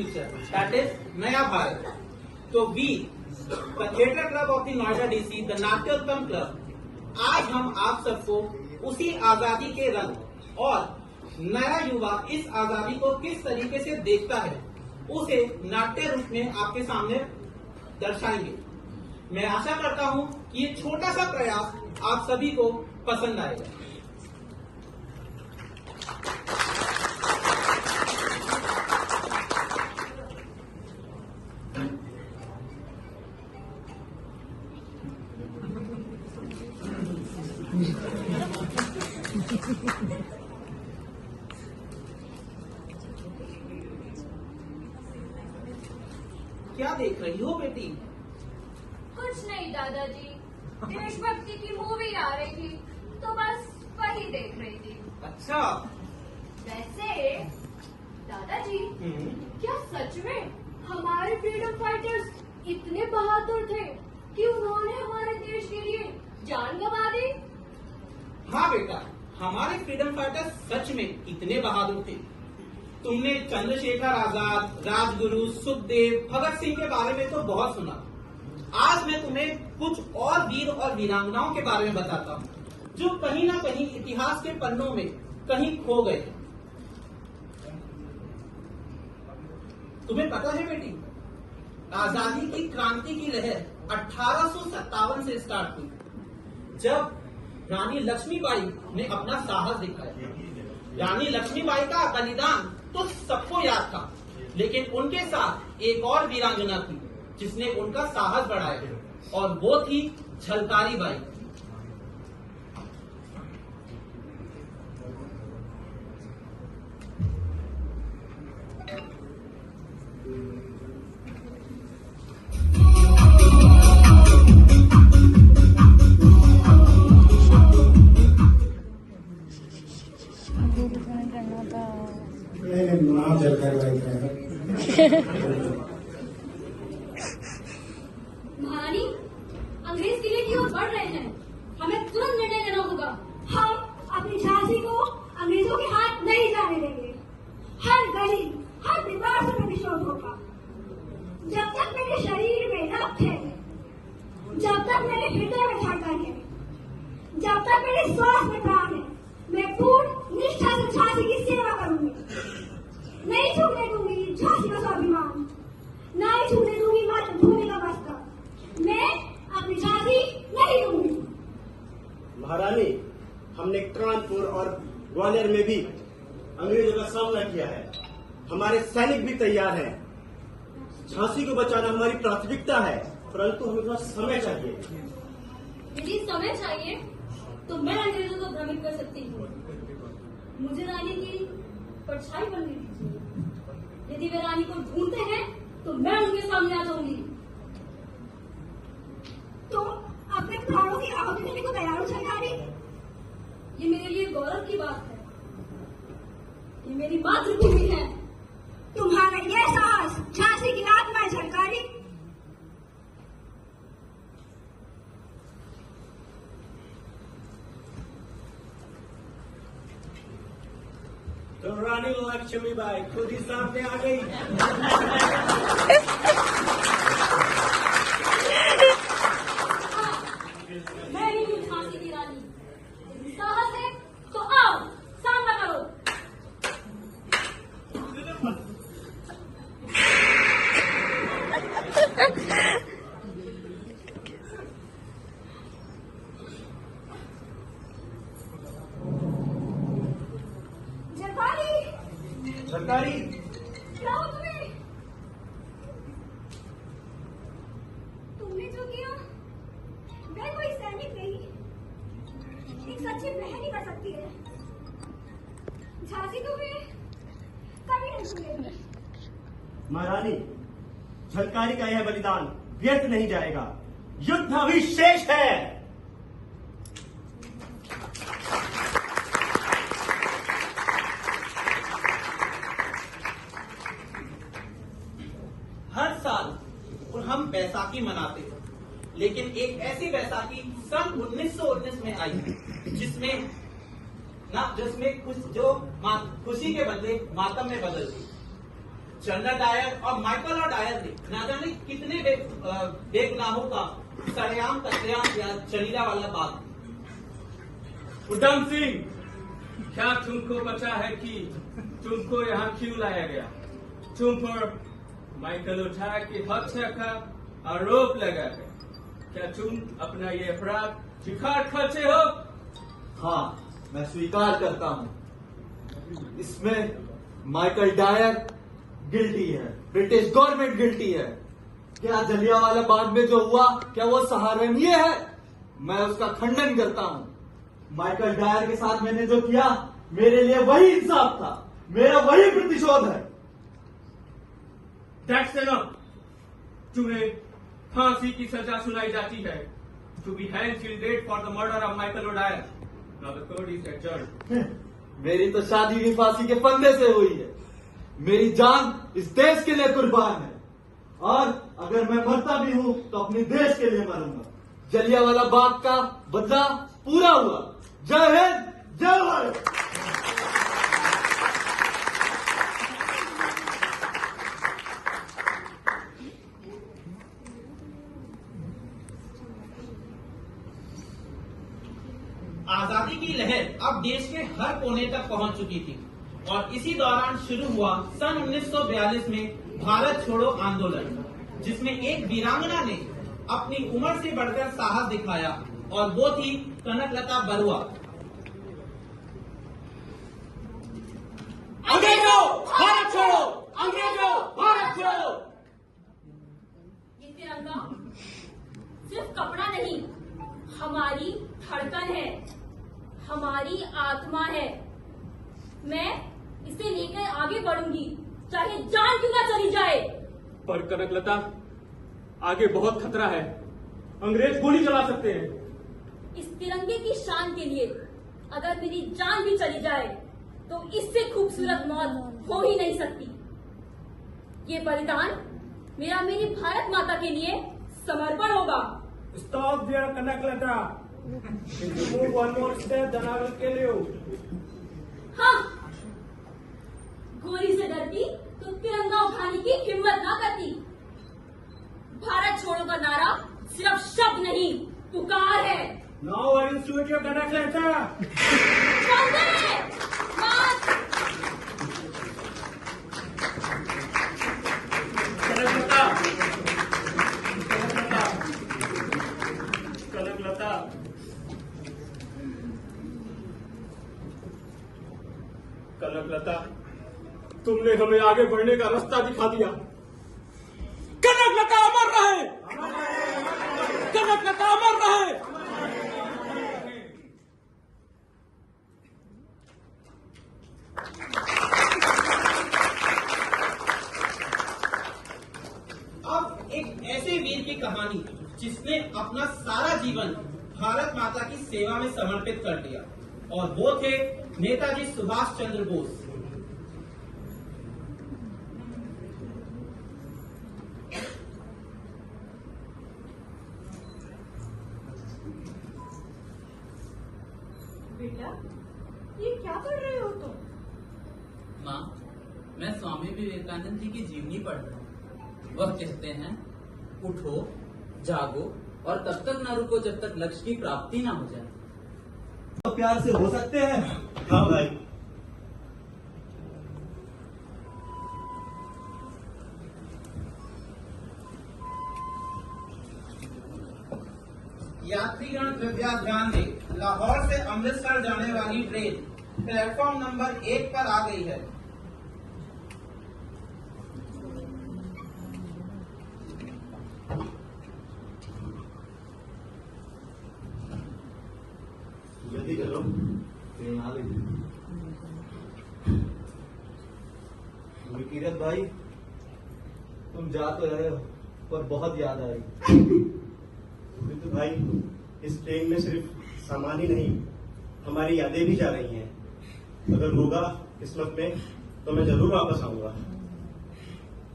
future, that is नया भारत। तो we the theatre club of the Noida DC, the Natyottam club, आज हम आप सबको उसी आजादी के रंग और नया युवा इस आजादी को किस तरीके से देखता है उसे नाट्य रूप में आपके सामने दर्शाएंगे। मैं आशा करता हूं कि ये छोटा सा प्रयास आप सभी को पसंद आएगा। क्या देख रही हो बेटी? कुछ नहीं दादाजी, देशभक्ति की मूवी आ रही थी तो बस वही देख रही थी। अच्छा। वैसे दादाजी, क्या सच में हमारे फ्रीडम फाइटर्स इतने बहादुर थे कि उन्होंने हमारे देश के लिए जान गंवा दी? हाँ बेटा, हमारे फ्रीडम फाइटर्स सच में इतने बहादुर थे। तुमने चंद्रशेखर आजाद, राजगुरु, सुखदेव, भगत सिंह के बारे में तो बहुत सुना। आज मैं तुम्हें कुछ और वीर और वीरांगनाओं के बारे में बताता हूँ जो कहीं ना कहीं इतिहास के पन्नों में कहीं खो गए। तुम्हें पता है बेटी, आजादी की क्रांति की लहर 1857 से स्टार्ट हुई, जब रानी लक्ष्मीबाई ने अपना साहस दिखाया। रानी लक्ष्मीबाई का बलिदान तो सबको याद था, लेकिन उनके साथ एक और वीरांगना थी जिसने उनका साहस बढ़ाया, और वो थी झलकारी बाई। नाम झलकारी बाई महारानी, अंग्रेज किले की ओर बढ़ रहे हैं, हमें तुरंत निर्णय लेना होगा। हम अपनी झांसी को अंग्रेजों के हाथ नहीं जाने देंगे। हर गली, हर दीवार से प्रतिशोध होगा। जब तक मेरे शरीर में रक्त है, जब तक मेरे हृदय में धड़कन है, जब तक मेरे श्वास में प्राण है, मैं पूर्ण निष्ठा से झांसी की सेवा करूंगी। नहीं छूने दूंगी झांसी का स्वाभिमान, न ही छूने दूंगी मातृभूमि का मस्तक। मैं अपनी झांसी नहीं दूंगी। महारानी, हमने कानपुर और ग्वालियर में भी अंग्रेजों का सामना किया है। हमारे सैनिक भी तैयार हैं। झांसी को बचाना हमारी प्राथमिकता है, परंतु हमें थोड़ा समय चाहिए। यदि समय चाहिए तो मैं अंग्रेजों को भ्रमित कर सकती हूँ। मुझे रानी की परछाई बनने दीजिए। यदि वे रानी को ढूंढते हैं तो मैं उनके सामने आ जाऊंगी। तुम अपने प्राणों की आहुति देने को तैयार हो झलकारी? ये मेरे लिए गौरव की बात है। ये मेरी मातृभूमि है। तुम्हारा यह साहस झांसी की आत्मा है झलकारी। तो रानी लक्ष्मीबाई खुद ही सामने आ गई। मैं ही हूँ झांसी की रानी। यदि साहस है तो आओ, सामना करो। झलकारी, क्या हो तुम्हें? तुमने जो किया वह कोई सैनिक नहीं, एक सच्ची बहन ही कर सकती है। झांसी तुम्हें कभी नहीं भूलेगी। महारानी, झलकारी का यह बलिदान व्यर्थ नहीं जाएगा। युद्ध अभी शेष है। हर साल हम बैसाखी मनाते हैं, लेकिन एक ऐसी बैसाखी सन 1919 में आई जिसमें खुशी के बदले मातम में बदल गई। जनरल डायर और माइकल और डायर ने ना जाने कितने बेगुनाहों का सरेआम कतलेआम किया जलीला वाला बाग। उधम सिंह, क्या तुमको पता है कि तुमको यहाँ क्यों लाया गया? तुम पर माइकल ओठार की हत्या का आरोप लगा है। क्या तुम अपना ये अपराध स्वीकार करते हो? हाँ, मैं स्वीकार करता हूँ। इसमें माइकल डायर गिल्टी है, ब्रिटिश गवर्नमेंट गिल्टी है। क्या जलियांवाला बाग में जो हुआ, क्या वो सराहनीय है? मैं उसका खंडन करता हूँ। माइकल डायर के साथ मैंने जो किया, मेरे लिए वही इंसाफ था, मेरा वही प्रतिशोध है। That's enough. तुम्हें फांसी की सजा सुनाई जाती है। To be hanged till date for the murder of Michael O'Dwyer. Now the court is adjourned. मेरी तो शादी भी फांसी के फंदे से हुई है। मेरी जान इस देश के लिए कुर्बान है, और अगर मैं मरता भी हूँ तो अपने देश के लिए मरूंगा। जलियांवाला बाग का बदला पूरा हुआ। जय हिंद, जय भारत। आजादी की लहर अब देश के हर कोने तक पहुंच चुकी थी और इसी दौरान शुरू हुआ सन 1942 में भारत छोड़ो आंदोलन, जिसमें एक वीरांगना ने अपनी उम्र से बढ़कर साहस दिखाया और वो थी कनकलता बरुआ। अंग्रेजों भारत छोड़ो! अंग्रेजों भारत छोड़ो! ये तिरंगा सिर्फ कपड़ा नहीं, हमारी धड़कन है, हमारी आत्मा है। मैं इसे लेकर आगे बढ़ूंगी, चाहे जान क्यों ना चली जाए। पर कनकलता, आगे बहुत खतरा है। अंग्रेज गोली चला सकते हैं। इस तिरंगे की शान के लिए अगर मेरी जान भी चली जाए तो इससे खूबसूरत मौत हो ही नहीं सकती। ये बलिदान मेरा मेरी भारत माता के लिए समर्पण होगा। Stop there, Kanaklata. If you move one more step, then I will kill you. हाँ, गोली से डरती तो तिरंगा उठाने की हिम्मत ना करती। भारत छोड़ो का नारा सिर्फ शब्द नहीं, पुकार है। Now I will shoot you, Kanaklata. छोड़ दे! मत! कनकलता, कनकलता, कनकलता, तुमने हमें आगे बढ़ने का रास्ता दिखा दिया। कनकलता अमर रहे! कनकलता अमर रहे! अब एक ऐसे वीर की कहानी जिसने अपना सारा जीवन भारत माता की सेवा में समर्पित कर दिया, और वो थे नेताजी सुभाष चंद्र बोस। बेटा, ये क्या पढ़ रहे हो तुम? माँ, मैं स्वामी विवेकानंद जी की जीवनी पढ़ रहा हूँ। वह कहते हैं, उठो, जागो और तब तक न रुको जब तक लक्ष्य की प्राप्ति न हो जाए। तो प्यार से हो सकते हैं। हाँ भाई, यात्रीगण कृपया ध्यान दें, लाहौर से अमृतसर जाने वाली ट्रेन प्लेटफॉर्म नंबर 1 पर आ गई है। जल्दी करो। ट्रेन आ गई। विकीरत भाई, तुम जा तो रहे हो, पर बहुत याद आ रही। तो भाई, इस ट्रेन में सिर्फ सामान ही नहीं, हमारी यादें भी जा रही हैं। अगर होगा किस्मत में तो मैं जरूर वापस आऊंगा।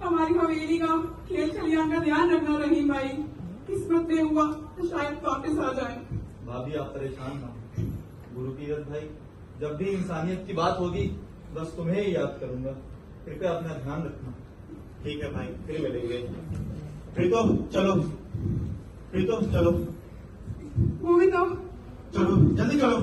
हमारी हवेली का खेल खलियान का ध्यान रखना रहीम भाई। किस्मत में हुआ तो शायद वापस आ जाए। भाभी, आप परेशान ना हो। गुरुकीरत भाई, जब भी इंसानियत की बात होगी बस तुम्हें ही याद करूंगा। कृपया अपना ध्यान रखना। ठीक है भाई, फिर मिलेंगे। प्रीतो चलो, प्रीतो चलो, गोविंदो चलो जल्दी चलो।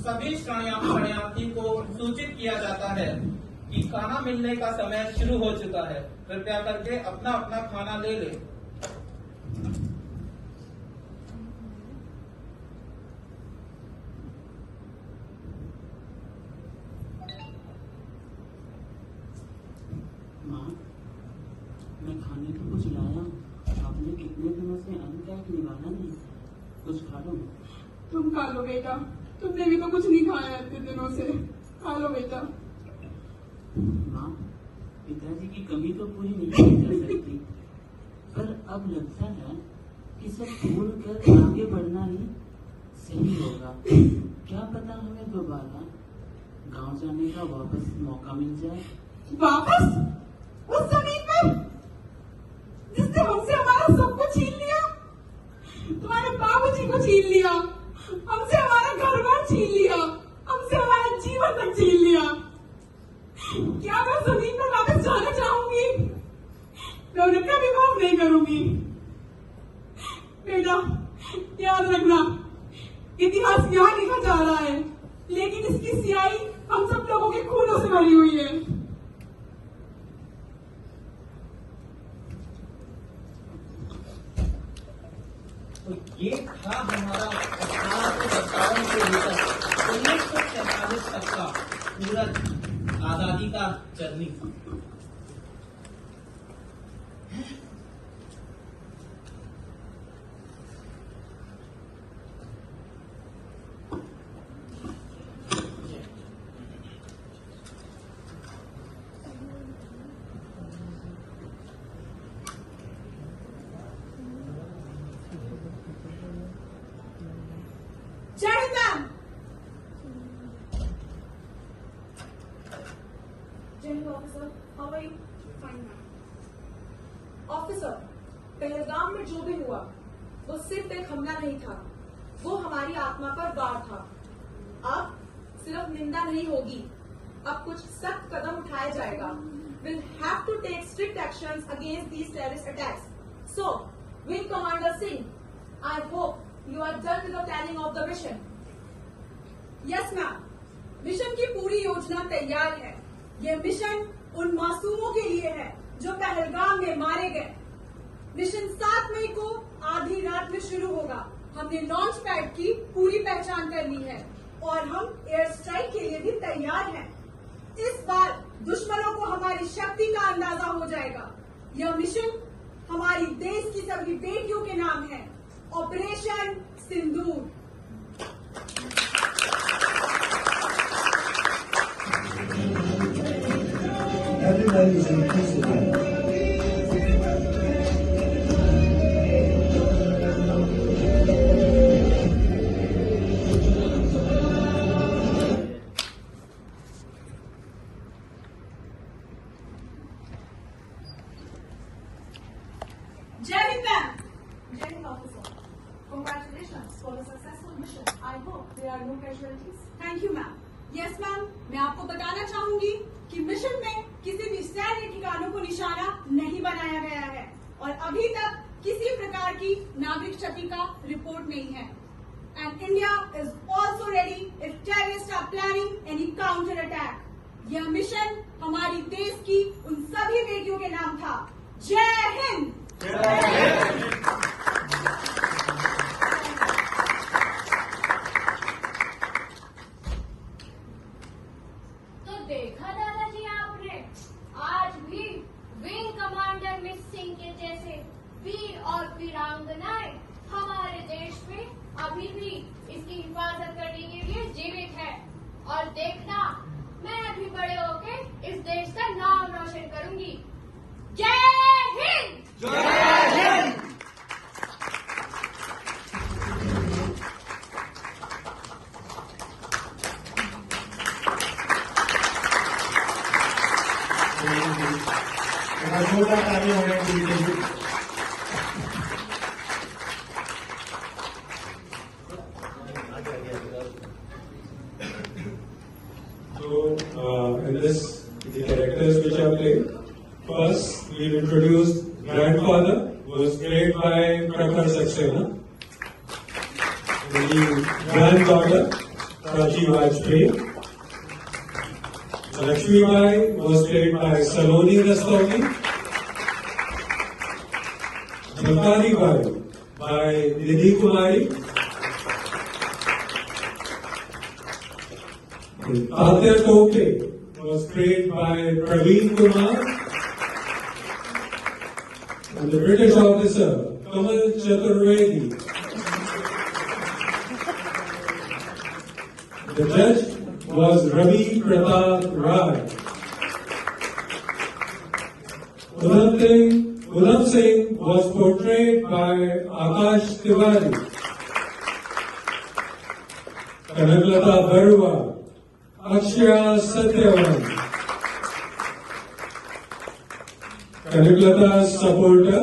सभी शरणार्थी को सूचित किया जाता है कि खाना मिलने का समय शुरू हो चुका है। कृपया करके अपना अपना खाना ले ले। माँ, मैं खाने को कुछ लाया। आपने कितने दिनों से अन्न का एक निवाला नहीं, कुछ खा लो। तुम खा लो बेटा, तुमने भी तो कुछ नहीं खाया इतने दिनों से। खा लो बेटा। माँ, पिताजी की कमी तो पूरी नहीं की जा सकती, पर अब लगता है कि सब भूल कर आगे बढ़ना ही सही होगा। क्या पता हमें दोबारा गांव जाने का वापस मौका मिल जाए। वापस उस जमीन पर जिसने हमसे हमारा सब कुछ छीन लिया, तुम्हारे बाबूजी को छीन लिया, हमसे हमारा घर बार छीन लिया, हमसे हमारा जीवन तक छीन लिया। क्या मैं जमीन पर वापस जाना चाहूंगी? मैं उनका भी माफ नहीं करूंगी। बेटा याद रखना, इतिहास यहाँ लिखा जा रहा है, लेकिन इसकी स्याही हम सब लोगों के खूनों से भरी हुई है। तो ये था हमारा 1857 से लेकर 1947 तक का पूरा आजादी का journey. Officer, how are you? Fine ma'am. Officer, Pahalgam में जो भी हुआ वो सिर्फ एक हमला नहीं था, वो हमारी आत्मा पर वार था। अब सिर्फ निंदा नहीं होगी, अब कुछ सख्त कदम उठाया जाएगा। We'll have to take strict actions against these terrorist attacks. So, Wing Commander Singh, I hope you are done with the planning of the mission. Yes ma'am, mission की पूरी योजना तैयार है। ये मिशन उन मासूमों के लिए है जो पहलगाम में मारे गए। मिशन 7 मई को आधी रात में शुरू होगा। हमने लॉन्च पैड की पूरी पहचान कर ली है और हम एयर स्ट्राइक के लिए भी तैयार हैं। इस बार दुश्मनों को हमारी शक्ति का अंदाजा हो जाएगा। यह मिशन हमारी देश की सभी बेटियों के नाम है, operation Sindoor. Everybody is in peace again. जय Hind ma'am. Jai Hind, officer. Congratulations for the successful mission. I hope there are no casualties. Thank you ma'am. Yes ma'am, मैं आपको बताना चाहूंगी कि मिशन में किसी भी सैन्य ठिकानों को निशाना नहीं बनाया गया है और अभी तक किसी प्रकार की नागरिक क्षति का रिपोर्ट नहीं है। And India is also ready if terrorist are planning any counter attack. यह मिशन हमारी देश की उन सभी बेटियों के नाम था। जय हिंद। तो देखा दादाजी आपने, आज भी विंग कमांडर मिस सिंह के जैसे वीर और वीरांगनाएं हमारे देश में अभी भी इसकी हिफाजत करने के लिए जीवित है। और देखना, मैं भी बड़े होके इस देश का नाम रोशन करूंगी। जय हिंद। छोटा कार्य होने के लिए So, in this, the characters which are played, first we introduced grandfather, who was played by Prakhar Saxena. The granddaughter, Prachi Vajpayee. Lakshmi Bai was played by Saloni Rastogi. Bhakari Bai by Nidhi Kumari. Tatya Tope was played by Praveen Kumar. And the British officer, Kamal Chaturvedi. The judge was Ravi Pratap Rai. Udham Singh was portrayed by Akash Tiwari. Kanaklata Barua, Akshaya Satyavan. Kanaklata's supporter,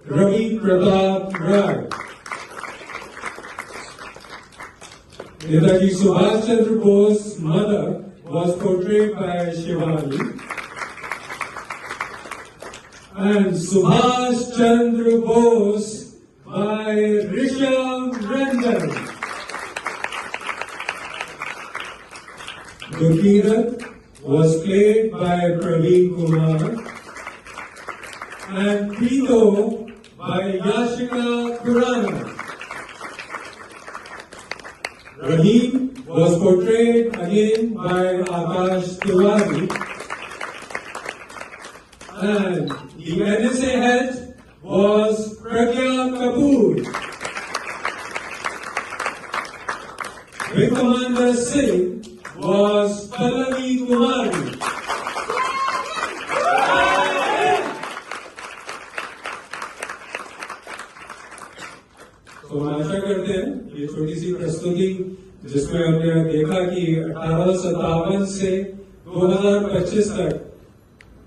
Ravi Pratap Rai. Netaji Subhash Chandra Bose's mother was portrayed by Shivani. And Subhash Chandra Bose by Rishabh Ranjan. Dukirat was played by Praveen Kumar. And Pito by Yashika Khurana. Rahim was portrayed again by Akash Tiwari. And the NSA head was Pragya Kapoor. Wing Commander Singh was Pallavi Kumari. तो हम आशा करते हैं ये छोटी सी प्रस्तुति जिसमें हमने देखा कि 1857 से 2025 तक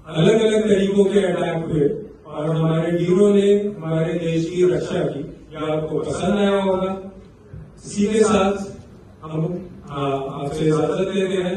अलग अलग तरीकों के अटैक हुए और हमारे वीरों ने हमारे देश की रक्षा की, यह आपको पसंद आया होगा। इसी के साथ हम आपसे इजाजत लेते हैं।